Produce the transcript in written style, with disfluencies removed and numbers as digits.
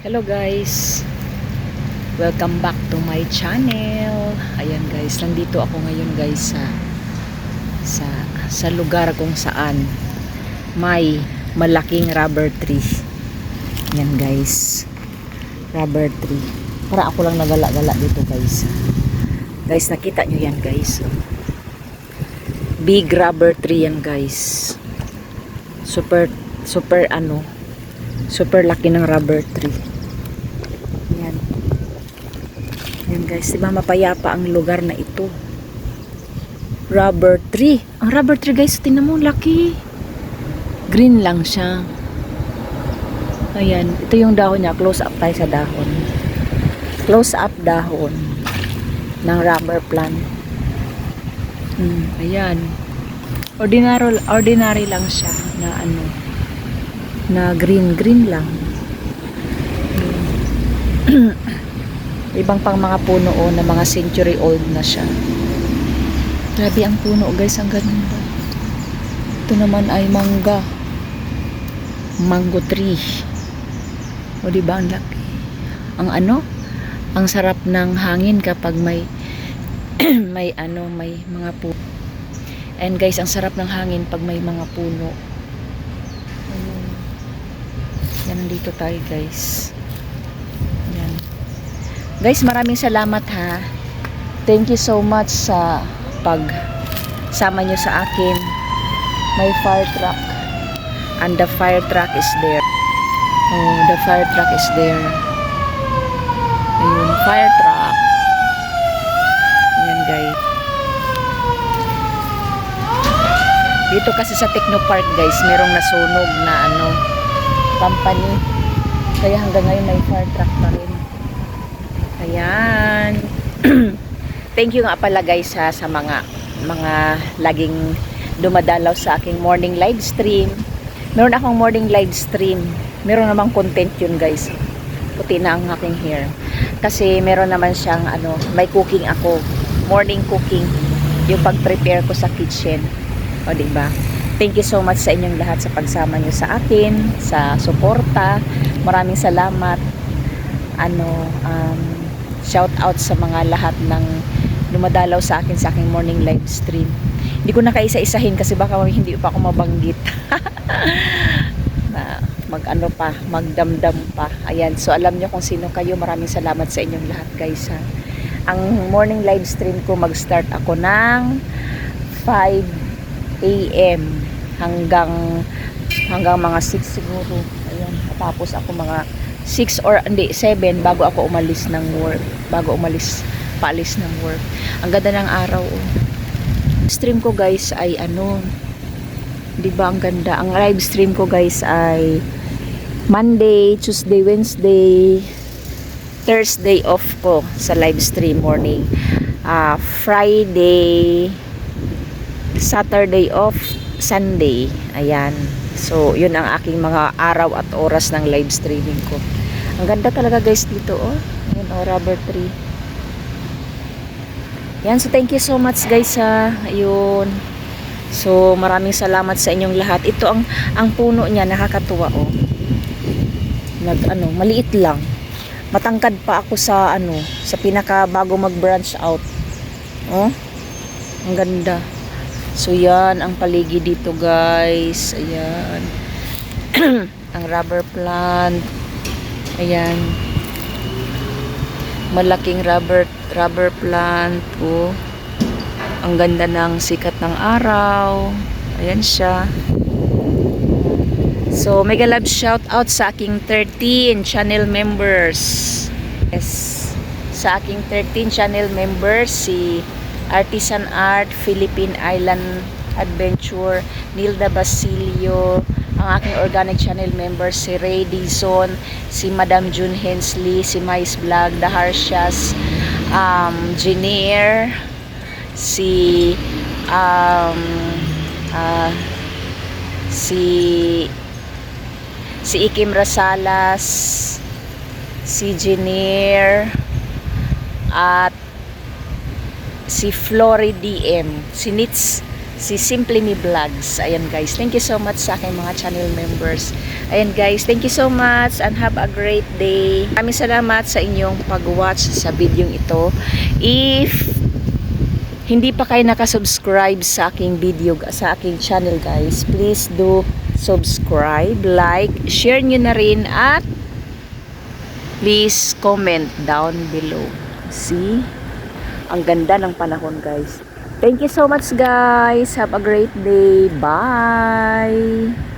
Hello guys, welcome back to my channel. Ayan guys, nandito ako ngayon guys sa lugar kung saan may malaking rubber tree. Ayan guys, rubber tree. Para ako lang nagala-gala dito guys. Guys, nakita nyo yan guys. Big rubber tree yan guys. Super laki ng rubber tree. Yan. Yan guys, diba mapayapa ang lugar na ito. Rubber tree. Ang rubber tree guys, tingnan mo, laki. Green lang siya. Ayan, ito yung dahon niya. Close up tayo sa dahon. Close up dahon ng rubber plant. Ayan. Ordinary lang siya na na green lang. Ibang pang mga puno na mga century old na siya. Grabe ang puno guys, ang ganda. Ito naman ay mango tree. O diba ang laki. Ang sarap ng hangin kapag may may mga puno. And guys, ang sarap ng hangin pag may mga puno. Yan, nandito tayo guys. Yan. Guys, maraming salamat ha. Thank you so much sa pagsama nyo sa akin. May fire truck. And the fire truck is there. Oh, the fire truck is there. Ayun, fire truck. Yan guys. Dito kasi sa Technopark guys, merong nasunog na company. Kaya hanggang ngayon may fire truck pa rin. Ayan. Thank you nga pala guys sa mga laging dumadalaw sa aking morning live stream. Meron akong morning live stream. Meron namang content yun guys. Puti na ang aking hair. Kasi meron naman siyang may cooking ako. Morning cooking. Yung pag-prepare ko sa kitchen. O diba? Thank you so much sa inyong lahat sa pagsama nyo sa akin, sa suporta. Maraming salamat. Shout out sa mga lahat ng dumadalaw sa akin sa aking morning live stream. Hindi ko na kaisa-isahin kasi baka hindi pa ako mabanggit. Na magdamdam pa. Ayan, so alam nyo kung sino kayo. Maraming salamat sa inyong lahat guys ha. Ang morning live stream ko mag-start ako ng 5 AM hanggang mga 6 siguro. Ayan, tapos ako mga 6 or 7 bago ako umalis ng work. Paalis ng work. Ang ganda ng araw. Stream ko guys ay 'di ba ang ganda? Ang live stream ko guys ay Monday, Tuesday, Wednesday, Thursday off ko sa live stream morning. Friday, Saturday off, Sunday. Ayan. So, yun ang aking mga araw at oras ng live streaming ko. Ang ganda talaga guys dito, oh. Ayan, rubber tree. Yan, so thank you so much guys ha. Ayun. So, maraming salamat sa inyong lahat. Ito ang puno niya, nakakatuwa, oh. Maliit lang. Matangkad pa ako sa sa pinaka bago mag-branch out. Oh. Ang ganda. So yan ang paligid dito guys. Ayan. Ang rubber plant. Ayan. Malaking rubber plant. Oh. Ang ganda ng sikat ng araw. Ayan siya. So mega love shout out sa aking 13 channel members. Yes. Sa aking 13 channel members, si Artisan Art, Philippine Island Adventure, Nilda Basilio, ang aking organic channel members, si Ray Dizon, si Madam June Hensley, si Mais Vlog, The Harshas, Jenier, si Ikim Rasalas, si Jenier, at si Flory DM, si si Simply Me Vlogs. Ayan guys, thank you so much sa aking mga channel members. Ayan guys, thank you so much and have a great day. Maraming salamat sa inyong pag-watch sa video ito. If hindi pa kayo nakasubscribe sa aking video, sa aking channel guys, please do subscribe, like, share nyo na rin at please comment down below. See? Ang ganda ng panahon guys. Thank you so much guys. Have a great day. Bye!